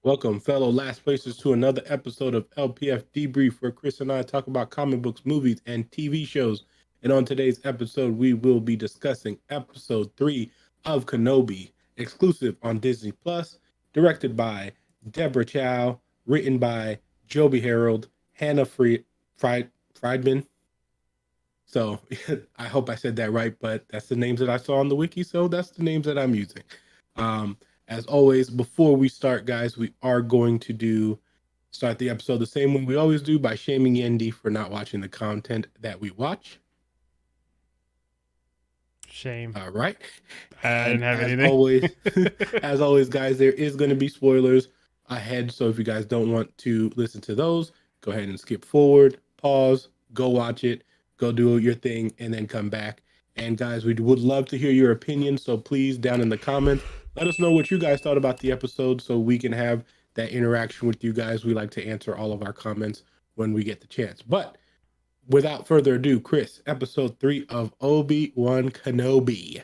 Welcome, fellow last placers, to another episode of LPF Debrief, where Chris and I talk about comic books, movies, and TV shows. And on today's episode, we will be discussing episode 3 of Kenobi, exclusive on Disney Plus, directed by Deborah Chow, written by Joby Harold, Hannah Friedman. So I hope I said that right, but that's the names that I saw on the wiki, so that's the names that I'm using. Um, as always, before we start, guys, we are going to start the episode the same way we always do, by shaming Yendi for not watching the content that we watch. Shame. All right. I didn't And have as anything. always, as always, guys, there is going to be spoilers ahead. So if you guys don't want to listen to those, go ahead and skip forward, pause, go watch it, go do your thing, and then come back. And guys, we would love to hear your opinion. So please, down in the comments, let us know what you guys thought about the episode so we can have that interaction with you guys. We like to answer all of our comments when we get the chance. But without further ado, Chris, episode 3 of Obi-Wan Kenobi.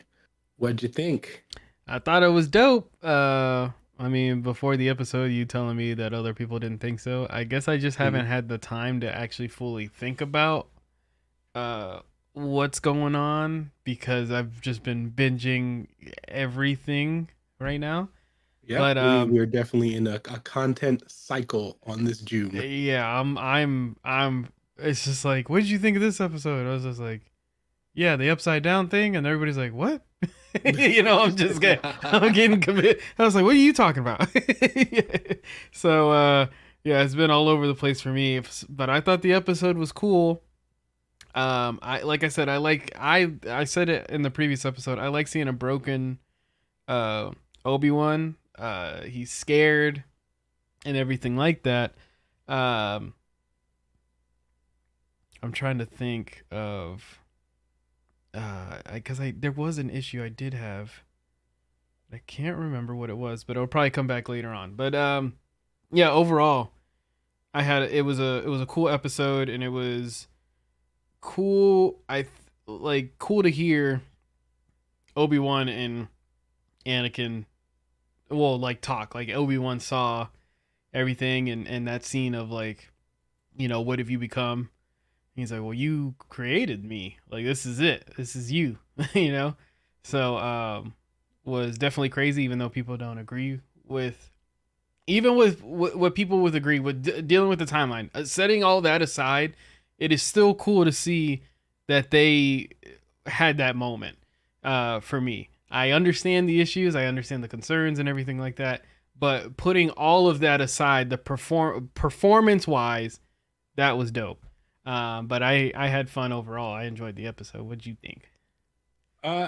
What'd you think? I thought it was dope. I mean, before the episode, you telling me that other people didn't think so. I guess I just Mhm. haven't had the time to actually fully think about uh what's going on because I've just been binging everything right now. Yep, But we're definitely in a content cycle on this June. yeah, I'm. It's just like, what did you think of this episode? I was just like, yeah, the upside down thing, and everybody's like, what? I'm getting committed. I was like, what are you talking about? So, yeah, it's been all over the place for me, but I thought the episode was cool. Like I said, I said it in the previous episode. I like seeing a broken, uh, Obi-Wan. He's scared and everything like that. Um, I'm trying to think of because I there was an issue I did have. I can't remember what it was, but it'll probably come back later on. But yeah, overall, it was a cool episode, and it was cool. Cool to hear Obi-Wan and Anakin, well, like talk. Like Obi-Wan saw everything, and that scene of like, what have you become? He's like, well, you created me. Like, this is it. This is you. you know. So was definitely crazy, even though people don't agree with, even with what people would agree with dealing with the timeline. Setting all that aside, it is still cool to see that they had that moment. For me, I understand the issues, I understand the concerns and everything like that, but putting all of that aside, the performance wise, that was dope. But I had fun overall. I enjoyed the episode. What'd you think?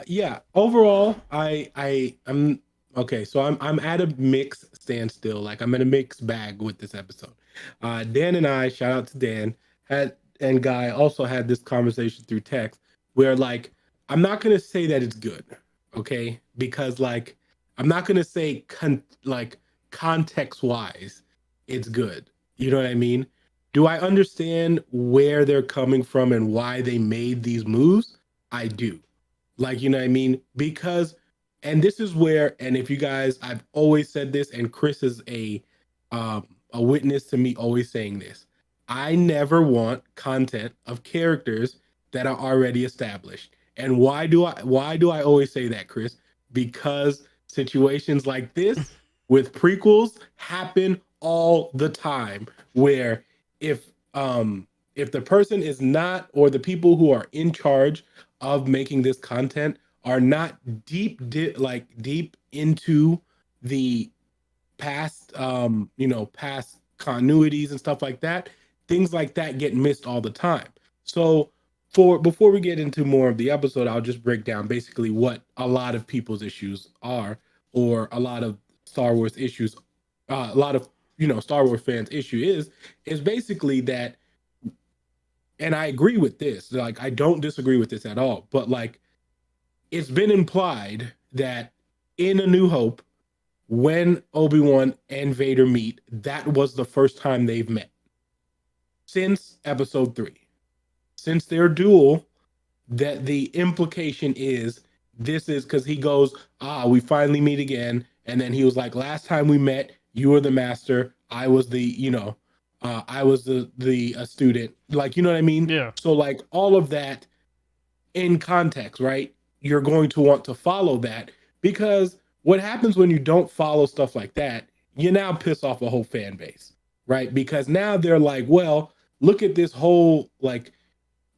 Yeah, overall, I'm okay. So I'm at a mixed standstill. Like, I'm in a mixed bag with this episode. Dan and I, shout out to Dan, had and Guy also had this conversation through text where, like, I'm not gonna say that it's good, okay? Because, like, I'm not gonna say like context wise it's good. You know what I mean? Do I understand where they're coming from and why they made these moves? I do. Like, you know what I mean? Because, and this is where, and if you guys, I've always said this, and Chris is a witness to me always saying this. I never want content of characters that are already established. And why do I always say that, Chris? Because situations like this with prequels happen all the time, where if if the person is not, or the people who are in charge of making this content are not like deep into the past, past continuities and stuff like that, things like that get missed all the time. So, for before we get into more of the episode, I'll just break down basically what a lot of people's issues are, or a lot of Star Wars issues, a lot of, Star Wars fans issue is basically that. And I agree with this, like, I don't disagree with this at all, but, like, it's been implied that in A New Hope, when Obi-Wan and Vader meet, that was the first time they've met since episode 3. Since their duel, that the implication is this is because he goes, we finally meet again. And then he was like, last time we met, you were the master, I was the, I was the a student. Like, you know what I mean? Yeah. So like all of that in context, right? You're going to want to follow that because what happens when you don't follow stuff like that, you now piss off a whole fan base, right? Because now they're like, well, look at this whole like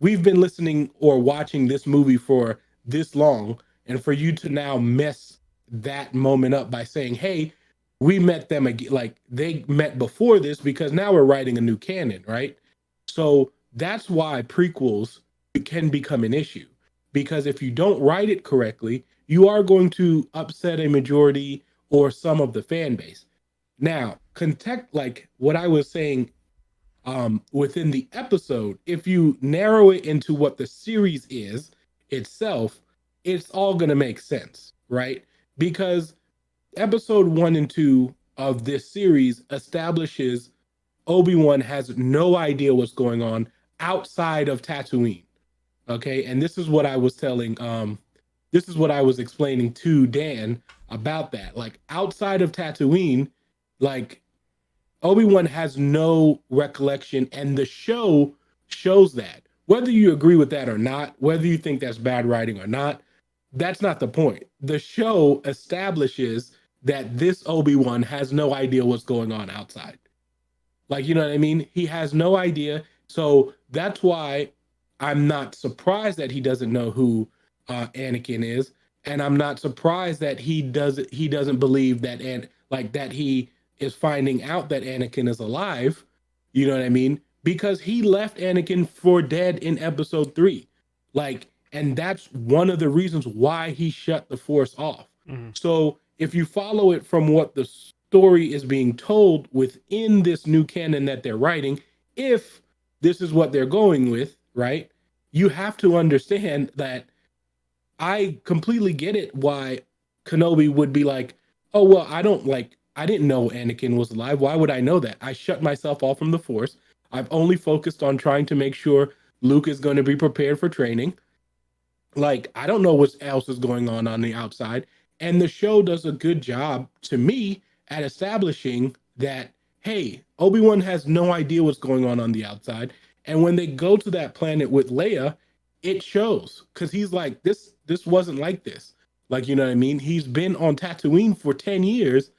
we've been listening or watching this movie for this long, and for you to now mess that moment up by saying, hey, we met them again, like they met before this, because now we're writing a new canon, right? So that's why prequels can become an issue, because if you don't write it correctly, you are going to upset a majority or some of the fan base. Now context, like what I was saying, within the episode, if you narrow it into what the series is itself, it's all going to make sense, right? Because episode 1 and 2 of this series establishes Obi-Wan has no idea what's going on outside of Tatooine. Okay. And this is what I was telling, this is what I was explaining to Dan about that. Like outside of Tatooine, like Obi-Wan has no recollection, and the show shows that. Whether you agree with that or not, whether you think that's bad writing or not, that's not the point. The show establishes that this Obi-Wan has no idea what's going on outside. Like, you know what I mean? He has no idea. So that's why I'm not surprised that he doesn't know who Anakin is, and I'm not surprised that he doesn't believe that, and like that he is finding out that Anakin is alive. You know what I mean? Because he left Anakin for dead in episode 3. Like, and that's one of the reasons why he shut the Force off. Mm-hmm. So if you follow it from what the story is being told within this new canon that they're writing, if this is what they're going with, right? You have to understand that I completely get it why Kenobi would be like, oh, well, I didn't know Anakin was alive. Why would I know that? I shut myself off from the Force. I've only focused on trying to make sure Luke is going to be prepared for training. Like, I don't know what else is going on the outside. And the show does a good job to me at establishing that, hey, Obi-Wan has no idea what's going on the outside. And when they go to that planet with Leia, it shows, because he's like, this wasn't like this. Like, you know what I mean? He's been on Tatooine for 10 years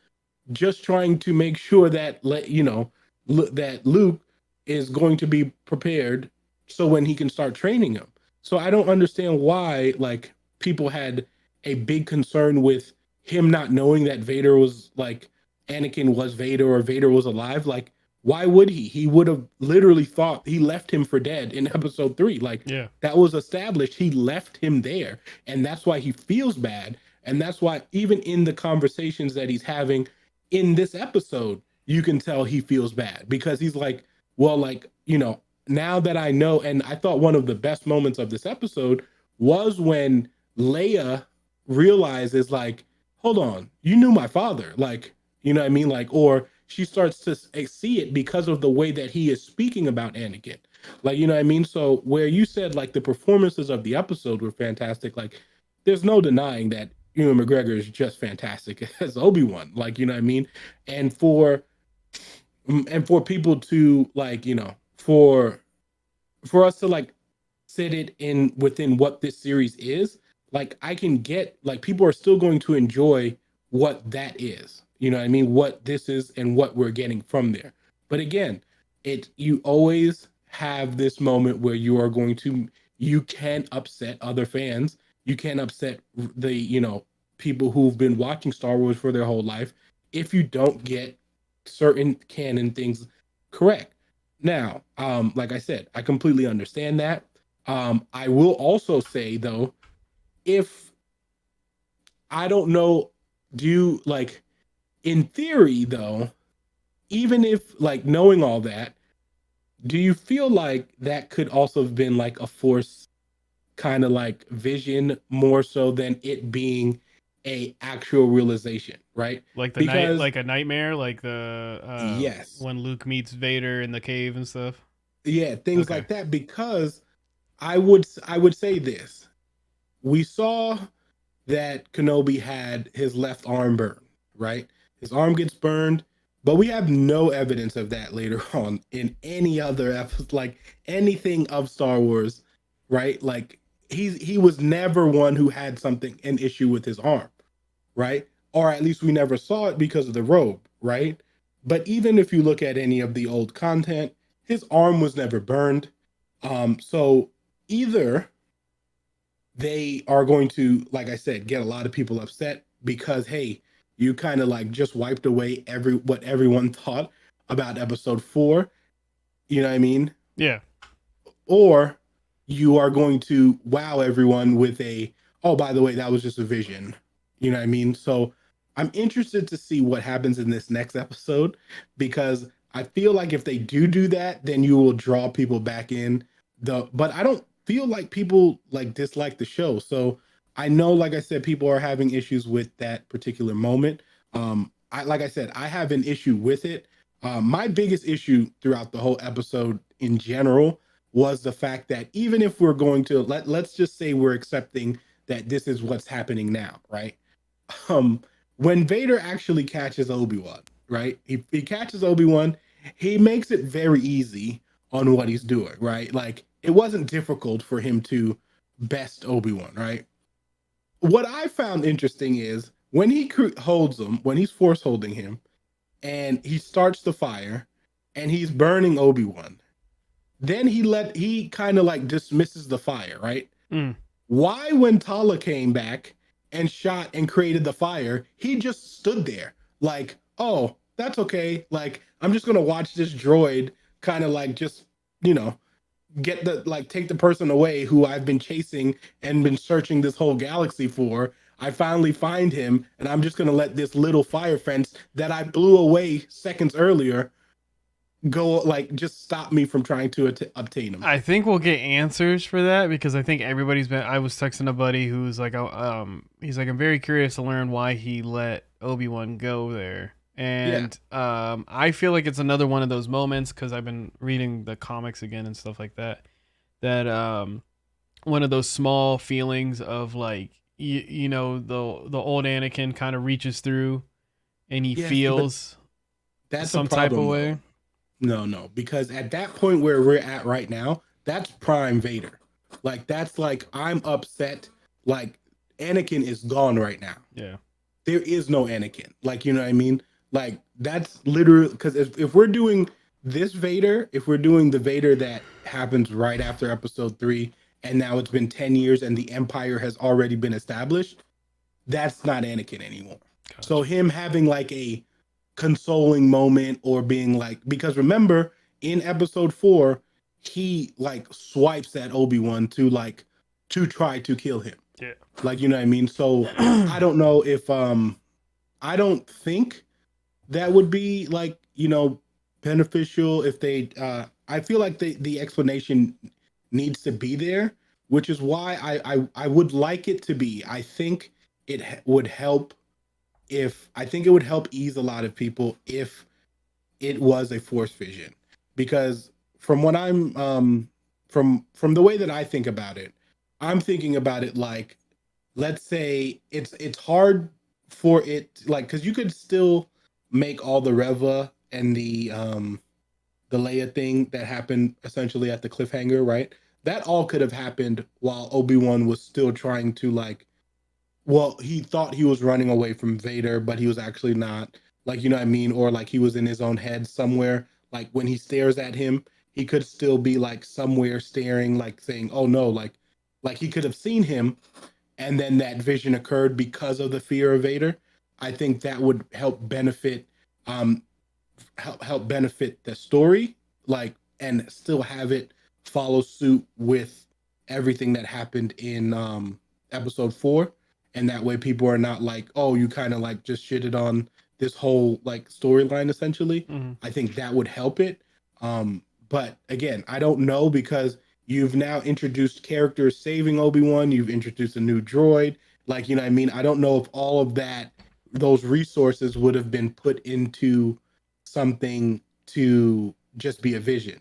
just trying to make sure that that Luke is going to be prepared so when he can start training him. So I don't understand why like people had a big concern with him not knowing that Vader was like Anakin was Vader or Vader was alive. Like, why would he? He would have literally thought he left him for dead in episode 3. Like, Yeah. that was established. He left him there. And that's why he feels bad. And that's why even in the conversations that he's having in this episode, you can tell he feels bad, because he's like, well, like, now that I know. And I thought one of the best moments of this episode was when Leia realizes, like, hold on, you knew my father. Like, you know what I mean? Like, or she starts to see it because of the way that he is speaking about Anakin. Like, you know what I mean? So, where you said, like, the performances of the episode were fantastic, like, there's no denying that Ewan McGregor is just fantastic as Obi-Wan. Like, you know what I mean? And for people to like, for us to like sit it in within what this series is, like I can get, like, people are still going to enjoy what that is. You know what I mean? What this is and what we're getting from there. But again, you always have this moment where you can upset other fans. You can upset the, people who've been watching Star Wars for their whole life if you don't get certain canon things correct. Now, like I said, I completely understand that. I will also say though, if I don't know, do you like, in theory though, even if like knowing all that, do you feel like that could also have been like a force kind of like vision more so than it being a actual realization, right? Like the night, Because like a nightmare, like the yes, when Luke meets Vader in the cave and stuff. yeah, things Okay. like that. Because I would say this: we saw that Kenobi had his left arm burned, right? His arm gets burned. But we have no evidence of that later on in any other episode, like anything of Star Wars, right? Like he was never one who had something an issue with his arm, right? Or at least we never saw it because of the robe, right? But even if you look at any of the old content, his arm was never burned. So either they are going to, like I said, get a lot of people upset because hey, you kind of like just wiped away every what everyone thought about episode 4. You know what I mean? Yeah. Or you are going to wow everyone with a, oh, by the way, that was just a vision. You know what I mean? So I'm interested to see what happens in this next episode because I feel like if they do that, then you will draw people back in. But I don't feel like people like dislike the show. So I know, like I said, people are having issues with that particular moment. I like I said, I have an issue with it. My biggest issue throughout the whole episode in general was the fact that even if we're going to let's just say we're accepting that this is what's happening now, right? Um, when Vader actually catches Obi-Wan, right? He catches Obi-Wan, he makes it very easy on what he's doing, right? Like it wasn't difficult for him to best Obi-Wan, right? What I found interesting is when he holds him, when he's force holding him, and he starts the fire, and he's burning Obi-Wan, then he kind of like dismisses the fire, right? Mm. Why, when Tala came back and shot and created the fire, he just stood there like, oh, that's okay. Like, I'm just gonna watch this droid kind of like just, you know, get the like take the person away who I've been chasing and been searching this whole galaxy for. I finally find him, and I'm just gonna let this little fire fence that I blew away seconds earlier go like just stop me from trying to obtain him. I think we'll get answers for that because I think everybody's been. I was texting a buddy who's like, he's like, I'm very curious to learn why he let Obi-Wan go there, Yeah, and I feel like it's another one of those moments because I've been reading the comics again and stuff like that. That one of those small feelings of like, you know, the old Anakin kind of reaches through and he yeah. See, but feels that's a some type of problem though. way. No, because at that point where we're at right now, that's prime Vader. Like that's like I'm upset. Like Anakin is gone right now. Yeah. There is no Anakin. Like you know what I mean? Like that's literally because if we're doing this Vader, if we're doing the Vader that happens right after Episode 3, and now it's been 10 years and the Empire has already been established, that's not Anakin anymore. So Gotcha. him having like a consoling moment or being like, because remember in episode 4 he like swipes at Obi-Wan to try to kill him, like you know what I mean. So Yeah. I don't know if I don't think that would be like, you know, beneficial if they I feel like the explanation needs to be there, which is why I would like it to be. I think would help if I think it would help ease a lot of people if it was a force vision, because from what I'm from the way that I think about it, I'm thinking about it like, let's say it's hard for it like because you could still make all the Reva and the Leia thing that happened essentially at the cliffhanger, right? That all could have happened while Obi-Wan was still trying to like, well, he thought he was running away from Vader, but he was actually not. Like, you know what I mean? Or like he was in his own head somewhere. Like when he stares at him, he could still be like somewhere staring, like saying, "Oh no!" Like he could have seen him, and then that vision occurred because of the fear of Vader. I think that would um, help benefit the story, like, and still have it follow suit with everything that happened in episode 4, and that way people are not like, oh, you kind of like just shitted on this whole like storyline essentially. Hmm. I think that would help it. But again, I don't know because you've now introduced characters saving Obi-Wan, you've introduced a new droid, like you know what I mean. I don't know if all of that, those resources would have been put into something to just be a vision.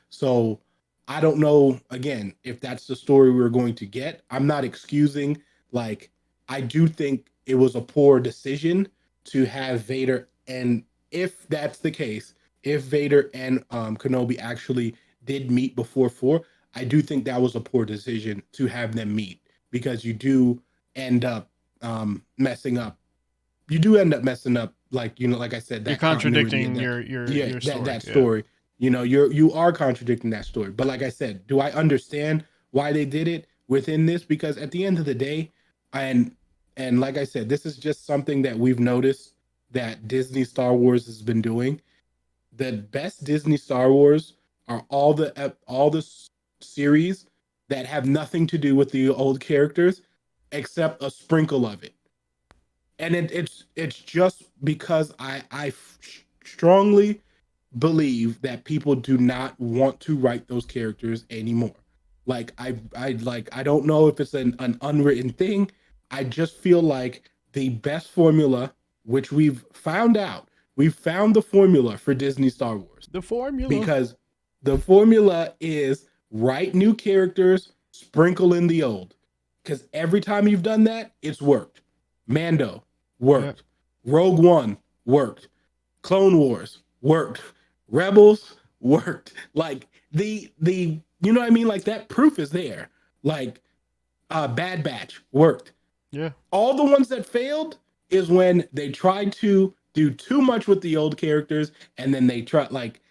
So I don't know again if that's the story we're going to get. I'm not excusing, like I do think it was a poor decision to have Vader and if that's the case, if Vader and Kenobi actually did meet before 4, I do think that was a poor decision to have them meet, because you do end up messing up. You do end up messing up, like, like I said, You're that continuity and contradicting that, your yeah, story. that Yeah. story. You are contradicting that story. But like I said, do I understand why they did it within this? Because at the end of the day, and like I said, this is just something that we've noticed that Disney Star Wars has been doing. The best Disney Star Wars are all the series that have nothing to do with the old characters, except a sprinkle of it. And it's just because I strongly believe that people do not want to write those characters anymore. Like I don't know if it's an unwritten thing. I just feel like the best formula, which we've found the formula for Disney Star Wars, The formula. because the formula is write new characters, sprinkle in the old. Because every time you've done that, it's worked. Mando Yeah. worked. Rogue One worked. Clone Wars worked. Rebels worked. Like the you know what I mean? Like that proof is there. Like Bad Batch worked. Yeah. All the ones that failed is when they tried to do too much with the old characters, and then they try, like,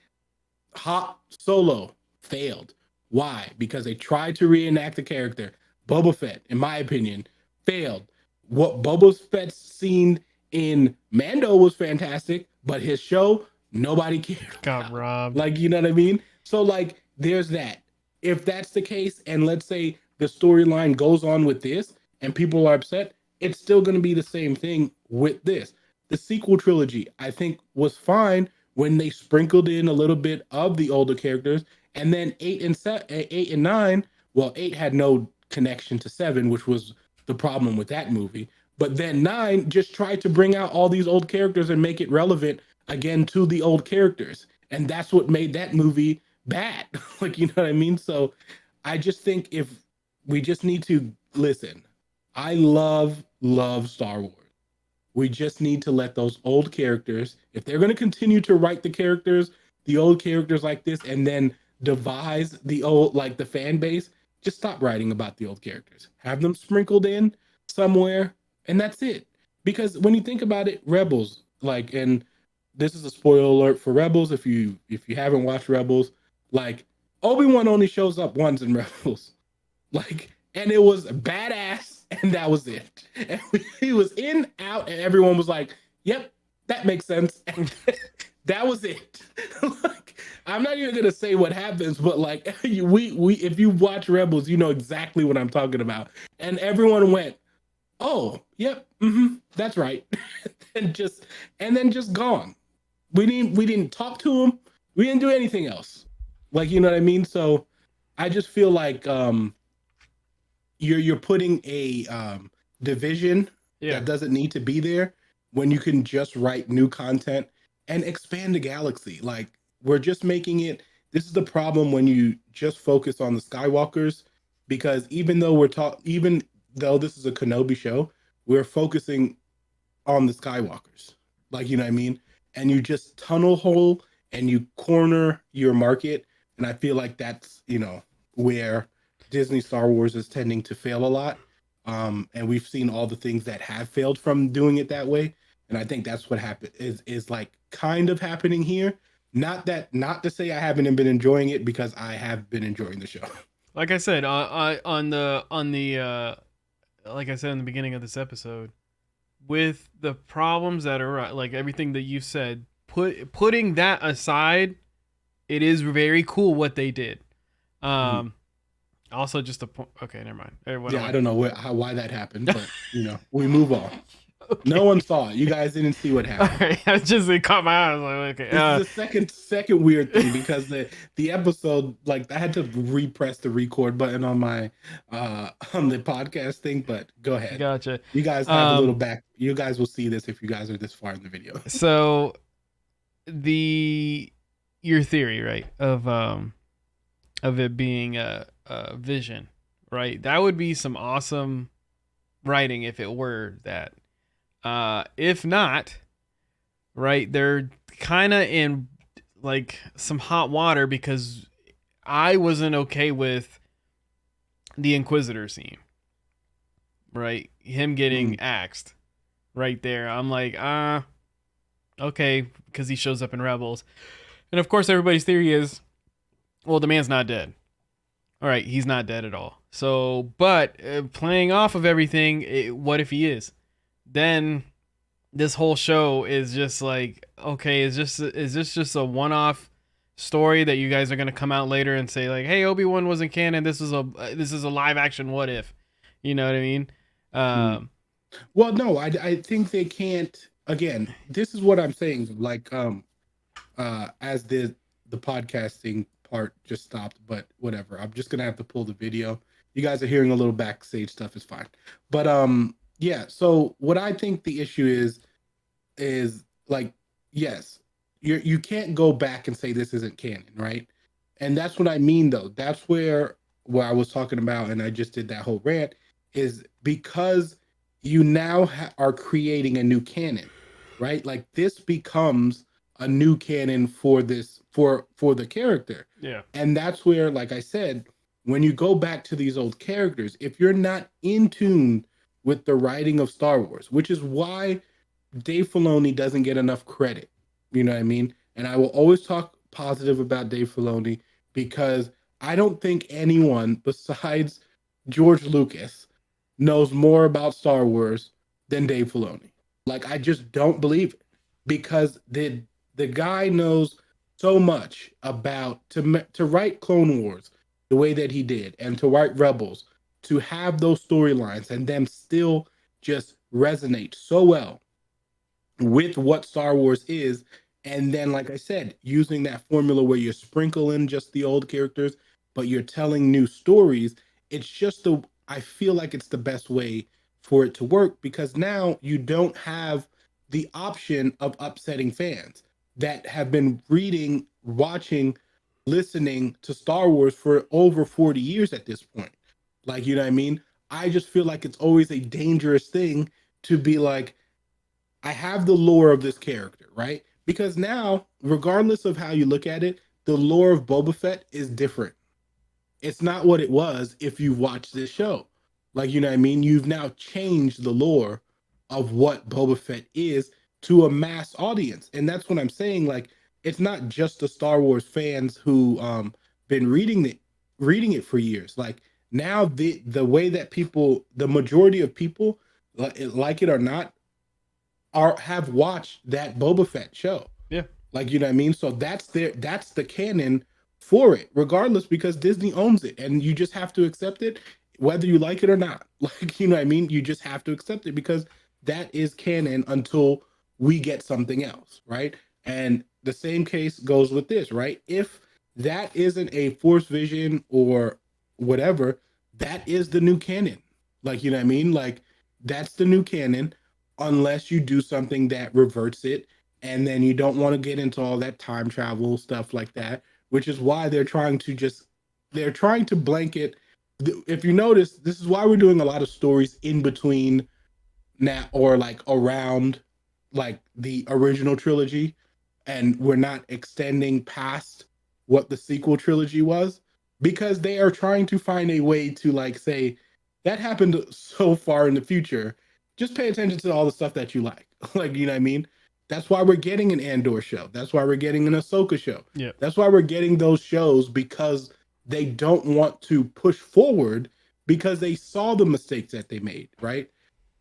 Hop Solo failed. Why? Because they tried to reenact the character. Boba Fett, in my opinion, failed. What Boba Fett's scene in Mando was fantastic, but his show, nobody cared Got about. robbed. Like, you know what I mean? So, like, there's that. If that's the case, and let's say the storyline goes on with this and people are upset, it's still going to be the same thing with this. The sequel trilogy, I think, was fine when they sprinkled in a little bit of the older characters, and then 8 and 9. Well, 8 had no connection to 7, which was the problem with that movie. But then 9 just tried to bring out all these old characters and make it relevant again to the old characters, and that's what made that movie bad. Like, you know what I mean? So I just think if we just need to listen. I love Star Wars. We just need to let those old characters, if they're going to continue to write the old characters like this, and then devise the old, like, the fan base, just stop writing about the old characters. Have them sprinkled in somewhere, and that's it. Because when you think about it, Rebels, like, and this is a spoiler alert for Rebels, if you haven't watched Rebels, like, Obi-Wan only shows up once in Rebels. Like, and it was badass, and that was it. And he was in, out, and everyone was like, "Yep, that makes sense." And that was it. Like, I'm not even gonna say what happens, but like, we if you watch Rebels, you know exactly what I'm talking about. And everyone went, "Oh, yep, that's right," and then just gone. We didn't talk to him. We didn't do anything else. Like, you know what I mean? So I just feel like you're putting a division Yeah. that doesn't need to be there, when you can just write new content and expand the galaxy. Like, we're just making it. This is the problem when you just focus on the Skywalkers, because even though this is a Kenobi show, we're focusing on the Skywalkers. Like, you know what I mean? And you just tunnel hole and you corner your market. And I feel like that's, where Disney Star Wars is tending to fail a lot. And we've seen all the things that have failed from doing it that way. And I think that's what happened is like kind of happening here. Not to say I haven't been enjoying it, because I have been enjoying the show. Like I said, on the like I said in the beginning of this episode, with the problems that are like everything that you said, putting that aside, it is very cool what they did. Mhm. Also, just a point. Okay, never mind. It went Yeah, I away. don't know why that happened, but we move on. No Okay. one saw it. You guys didn't see what All happened. right. I just it caught my eye. I was like, okay. This is the second weird thing, because the episode, like, I had to repress the record button on my on the podcast thing. But go ahead. Gotcha. You guys have a little back. You guys will see this if you guys are this far in the video. So the your theory, right, of it being a vision, right? That would be some awesome writing if it were that. If not, right? They're kind of in like some hot water because I wasn't okay with the Inquisitor scene, right? Him Mm, getting axed right there. I'm like, okay, because he shows up in Rebels. And of course, everybody's theory is, well, the man's not dead. All right, he's not dead at all. So, but playing off of everything, what if he is? Then this whole show is just like, okay, is this just a one-off story that you guys are gonna come out later and say like, hey, Obi-Wan wasn't canon. This is a live action what if, you know what I mean? mm. Um, Well, no, I think they can't. Again, this is what I'm saying. Like, as the podcasting part just stopped, but whatever. I'm just gonna have to pull the video. You guys are hearing a little backstage stuff. Is fine, but yeah. So what I think the issue is like, yes, you can't go back and say this isn't canon, right? And that's what I mean, though. That's where I was talking about, and I just did that whole rant, is because you now are creating a new canon, right? Like this becomes a new canon for this for the character, yeah, and that's where, like I said, when you go back to these old characters, if you're not in tune with the writing of Star Wars, which is why Dave Filoni doesn't get enough credit. You know what I mean? And I will always talk positive about Dave Filoni because I don't think anyone besides George Lucas knows more about Star Wars than Dave Filoni. Like I just don't believe it because the guy knows so much about to write Clone Wars the way that he did and to write Rebels, to have those storylines and them still just resonate so well with what Star Wars is. And then, like I said, using that formula where you sprinkle in just the old characters, but you're telling new stories. It's just I feel like it's the best way for it to work because now you don't have the option of upsetting fans that have been reading, watching, listening to Star Wars for over 40 years at this point. Like, you know what I mean? I just feel like it's always a dangerous thing to be like, I have the lore of this character, right? Because now, regardless of how you look at it, the lore of Boba Fett is different. It's not what it was if you watch this show. Like, you know what I mean? You've now changed the lore of what Boba Fett is to a mass audience. And that's what I'm saying. Like, it's not just the Star Wars fans who been reading it for years. Like now the way that people, the majority of people, like it or not, are have watched that Boba Fett show. yeah, Like, you know what I mean? So that's the canon for it, regardless, because Disney owns it and you just have to accept it, whether you like it or not. Like, you know what I mean? You just have to accept it because that is canon until we get something else, right? And the same case goes with this, right? If that isn't a force vision or whatever, that is the new canon. Like, you know what I mean? Like, that's the new canon, unless you do something that reverts it, and then you don't want to get into all that time travel stuff like that, which is why they're trying to blanket. If you notice, this is why we're doing a lot of stories in between now, or like around like the original trilogy, and we're not extending past what the sequel trilogy was, because they are trying to find a way to like say that happened so far in the future. Just pay attention to all the stuff that you like. Like, you know what I mean? That's why we're getting an Andor show. That's why we're getting an Ahsoka show. yeah. That's why we're getting those shows, because they don't want to push forward because they saw the mistakes that they made, right?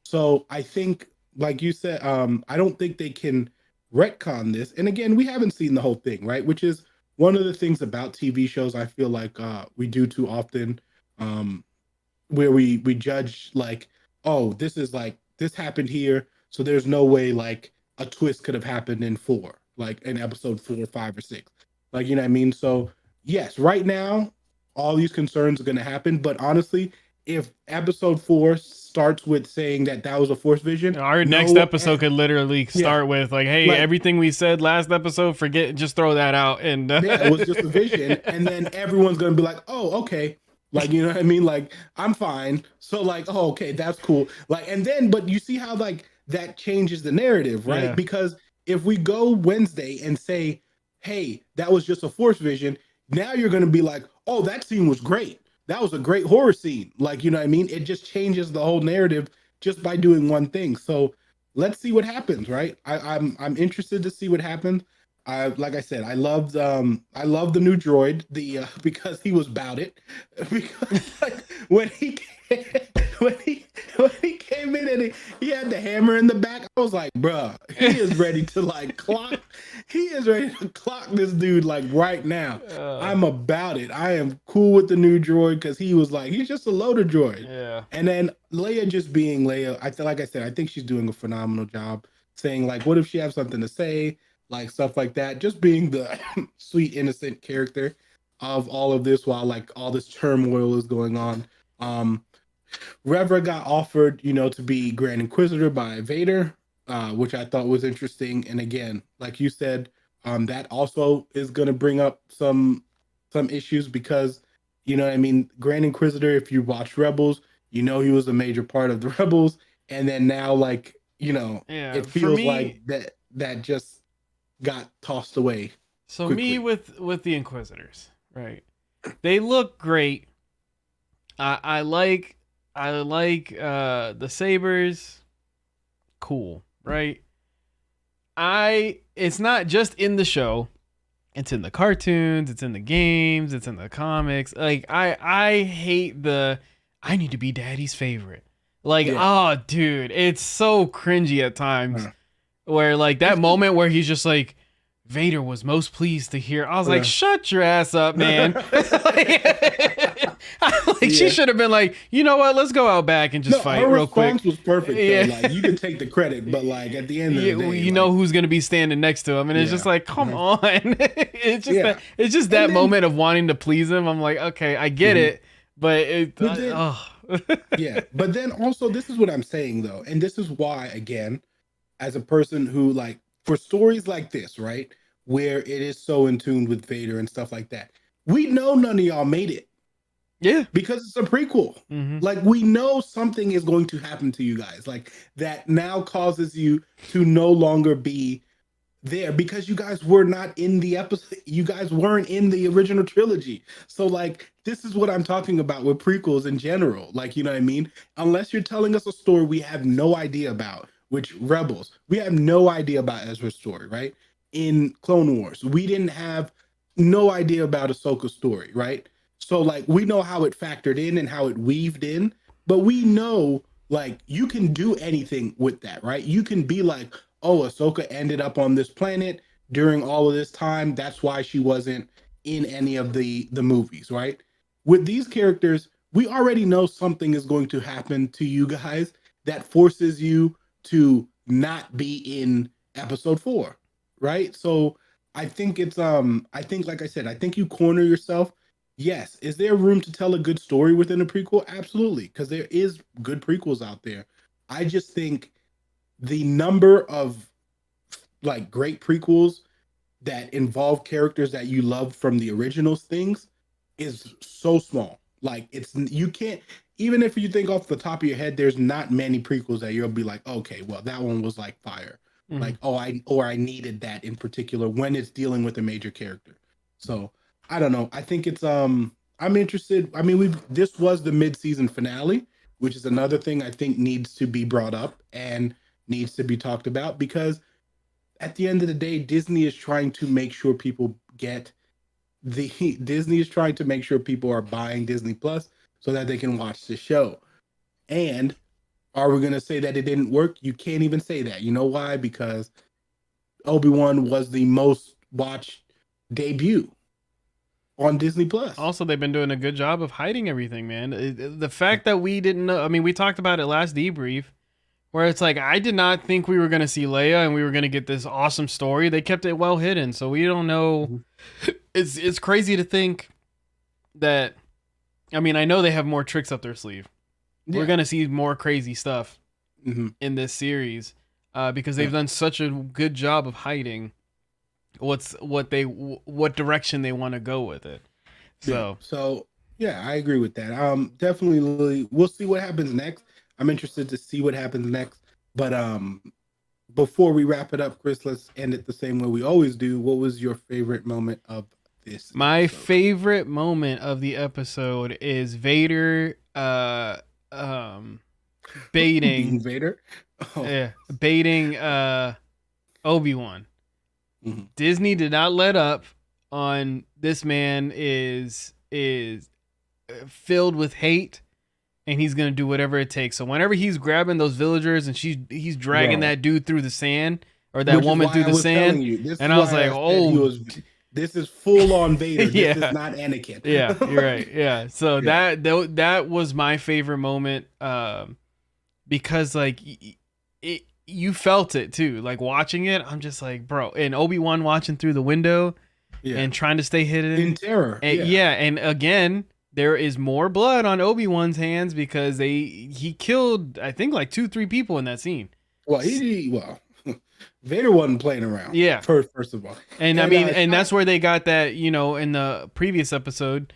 So I think, like you said, I don't think they can retcon this. And again, we haven't seen the whole thing, right? Which is one of the things about TV shows I feel like we do too often, um, where we judge like, oh, this is like this happened here, so there's no way like a twist could have happened in four, like in episode 4, 5, or 6, like, you know what I mean? So yes, right now all these concerns are going to happen, but honestly, if episode 4 starts with saying that that was a force vision, Our next no, episode could literally yeah, start with like, "Hey, like everything we said last episode, forget, just throw that out." And yeah, it was just a vision, and then everyone's gonna be like, oh, okay, like, you know what I mean? Like, I'm fine. So like, oh, okay, that's cool. Like, and then, but you see how like that changes the narrative, right? yeah, Because if we go Wednesday and say, hey, that was just a force vision, now you're going to be like, oh, that scene was great. That was a great horror scene. Like, you know what I mean? It just changes the whole narrative just by doing one thing. So let's see what happens, right? I'm interested to see what happens. Like I said, I love the new droid, the because he was about it. Because like when he came, when he when he came in and he had the hammer in the back, I was like, bruh, he is ready to like clock. He is ready to clock this dude like right now. uh, I'm about it. I am cool with the new droid because he was like, he's just a loader droid. yeah. And then Leia just being Leia, I feel like I said, I think she's doing a phenomenal job saying like, what if she has something to say, like stuff like that. Just being the sweet innocent character of all of this while like all this turmoil is going on. Revra got offered, you know, to be Grand Inquisitor by Vader, which I thought was interesting. And again, like you said, that also is going to bring up some issues because, you know, what I mean, Grand Inquisitor. If you watch Rebels, you know he was a major part of the Rebels, and then now, like, you know, Yeah, it for feels like me, that just got tossed away so me quickly. with the Inquisitors, right? They look great. I like the sabers. Cool, right? I it's not just in the show. It's in the cartoons, it's in the games, it's in the comics. Like I hate the I need to be daddy's favorite. Like, Yeah. oh dude, it's so cringy at times Uh, where like that it's just, moment where he's just like Vader was most pleased to hear. I was like, uh, shut your ass up, man. like, like she yeah. should have been like, you know what? Let's go out back and just No, her fight real response quick. was perfect though. Yeah. Like you can take the credit, but like at the end of the day, You know like who's gonna be standing next to him, and it's just yeah, like, come uh-huh. on. Yeah. It's just And that then, moment of wanting to please him. I'm like, okay, I get mhm. it, but it, But then, oh, yeah, but then also this is what I'm saying though, and this is why again, as a person who like for stories like this, right, where it is so in tune with Vader and stuff like that, we know none of y'all made it yeah, because it's a prequel. hmm Like we know something is going to happen to you guys, like that now causes you to no longer be there because you guys were not in the episode. You guys weren't in the original trilogy. So like this is what I'm talking about with prequels in general. Like, you know what I mean? Unless you're telling us a story we have no idea about, which Rebels, we have no idea about Ezra's story, right? In Clone Wars, we didn't have no idea about Ahsoka's story, right? So like we know how it factored in and how it weaved in, but we know like you can do anything with that, right? You can be like, oh, Ahsoka ended up on this planet during all of this time. That's why she wasn't in any of the movies, right? With these characters, we already know something is going to happen to you guys that forces you to not be in episode 4, right? So I think like I said, I think you corner yourself. Yes, is there room to tell a good story within a prequel? Absolutely, because there is good prequels out there. I just think the number of like great prequels that involve characters that you love from the original things is so small. Like it's you can't even if you think off the top of your head, there's not many prequels that you'll be like, okay, well that one was like fire. hmm Like I needed that in particular when it's dealing with a major character. So I don't know. I think it's I'm interested. I mean, we've this was the mid-season finale, which is another thing I think needs to be brought up and needs to be talked about because at the end of the day, Disney is trying to make sure people get the Disney is trying to make sure people are buying Disney Plus so that they can watch the show. And are we going to say that it didn't work? You can't even say that. You know why? Because Obi-Wan was the most watched debut on Disney Plus. Also, they've been doing a good job of hiding everything, man. The fact that we didn't know, I mean, we talked about it last debrief, where it's like, I did not think we were going to see Leia and we were going to get this awesome story. They kept it well hidden, so we don't know. Mhm. It's crazy to think that, I mean, I know they have more tricks up their sleeve. We're Yeah. going to see more crazy stuff Hmm. in this series because they've Yeah. done such a good job of hiding what direction they want to go with it. Yeah. So, So yeah, I agree with that. Definitely we'll see what happens next. I'm interested to see what happens next. But before we wrap it up, Chris, let's end it the same way we always do. What was your favorite moment of this My episode? favorite moment of the episode is Vader um baiting Being Vader. Oh, baiting Obi-Wan. mhm. Disney did not let up on this man is filled with hate and he's gonna do whatever it takes. So whenever he's grabbing those villagers and he's dragging Bro. that dude through the sand or that Which is woman why through I the was sand, telling you. This and is I was why like, I said he oh, was. This is full on Vader. This is yeah, not Anakin. yeah, you're right, yeah. So Yeah. that was my favorite moment, because like you felt it too, like watching it. I'm just like, bro, and Obi-Wan watching through the window Yeah. and trying to stay hidden. In terror. And Yeah. yeah, and again, there is more blood on Obi-Wan's hands because he killed I think like 2-3 people in that scene. Well, well, Vader wasn't playing around. Yeah. First of all, And I and mean, and that's where they got that, in the previous episode,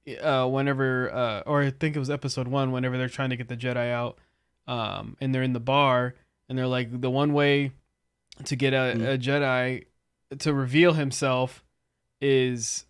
whenever or I think it was episode 1, whenever they're trying to get the Jedi out, and they're in the bar and they're like, the one way to get a Jedi to reveal himself is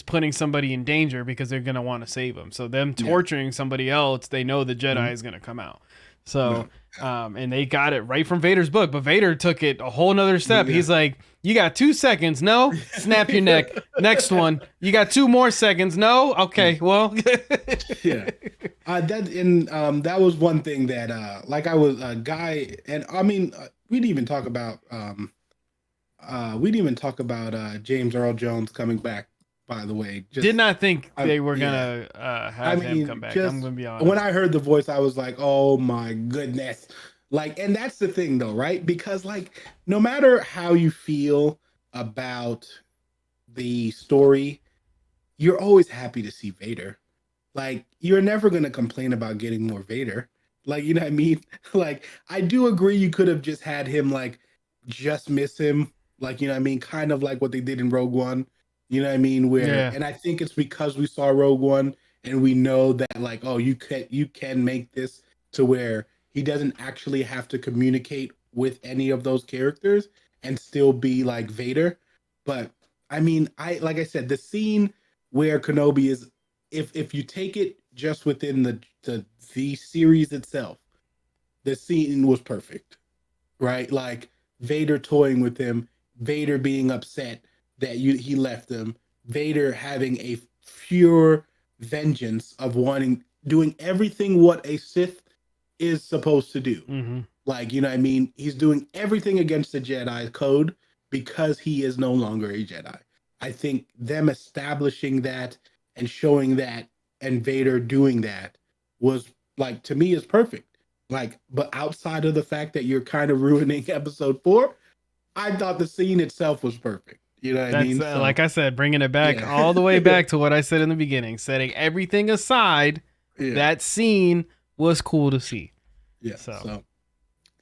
putting somebody in danger because they're gonna want to save him. So them torturing somebody else, they know the Jedi is gonna come out. So, and they got it right from Vader's book, but Vader took it a whole nother step. Yeah. He's like, "You got 2 seconds. No, snap your neck. Next one. You got 2 more seconds. No, okay. Well, yeah. That was one thing that like I was a guy, and I mean we didn't even talk about James Earl Jones coming back. By the way, did not think they were yeah. gonna have him come back. I'm gonna be honest. When I heard the voice, I was like, "Oh my goodness!" Like, and that's the thing, though, right? Because like, no matter how you feel about the story, you're always happy to see Vader. Like, you're never gonna complain about getting more Vader. Like, you know what I mean? Like, I do agree you could have just had him like just miss him, like, you know what I mean? Kind of like what they did in Rogue One. You know what I mean? Where and I think it's because we saw Rogue One and we know that like, oh, you can make this to where he doesn't actually have to communicate with any of those characters and still be like Vader. But I mean, I like I said, the scene where Kenobi is, if you take it just within the series itself, the scene was perfect, right? Like Vader toying with him, Vader being upset that he left him, Vader having a pure vengeance of doing everything what a Sith is supposed to do. Mm-hmm. Like, you know what I mean? He's doing everything against the Jedi code because he is no longer a Jedi. I think them establishing that and showing that and Vader doing that was like, to me, is perfect. Like, but outside of the fact that you're kind of ruining episode 4, I thought the scene itself was perfect. You know what I That's mean? So, like I said, bringing it back yeah. all the way back to what I said in the beginning. Setting everything aside, Yeah. that scene was cool to see. Yeah. So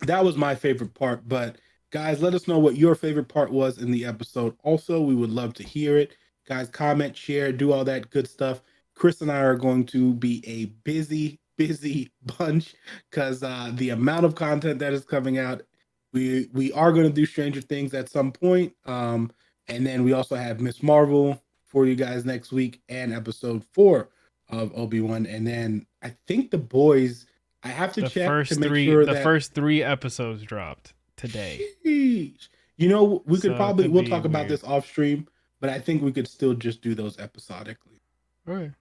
that was my favorite part. But guys, let us know what your favorite part was in the episode. Also, we would love to hear it. Guys, comment, share, do all that good stuff. Chris and I are going to be a busy bunch because the amount of content that is coming out. We are going to do Stranger Things at some point. And then we also have Miss Marvel for you guys next week and episode 4 of Obi-Wan. And then I think the boys, I have to check to make sure the that first 3 episodes dropped today. Sheesh. You know, we could So probably could we'll be talk about weird. this off stream, but I think we could still just do those episodically. Okay.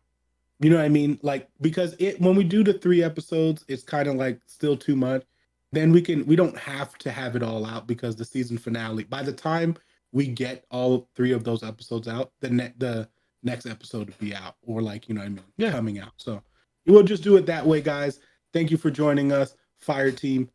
You know what I mean? Like, because when we do the 3 episodes, it's kind of like still too much. Then we don't have to have it all out because the season finale, by the time we get all 3 of those episodes out, the next episode will be out, or like, you know what I mean, coming out. So we'll just do it that way, guys. Thank you for joining us, Fire Team.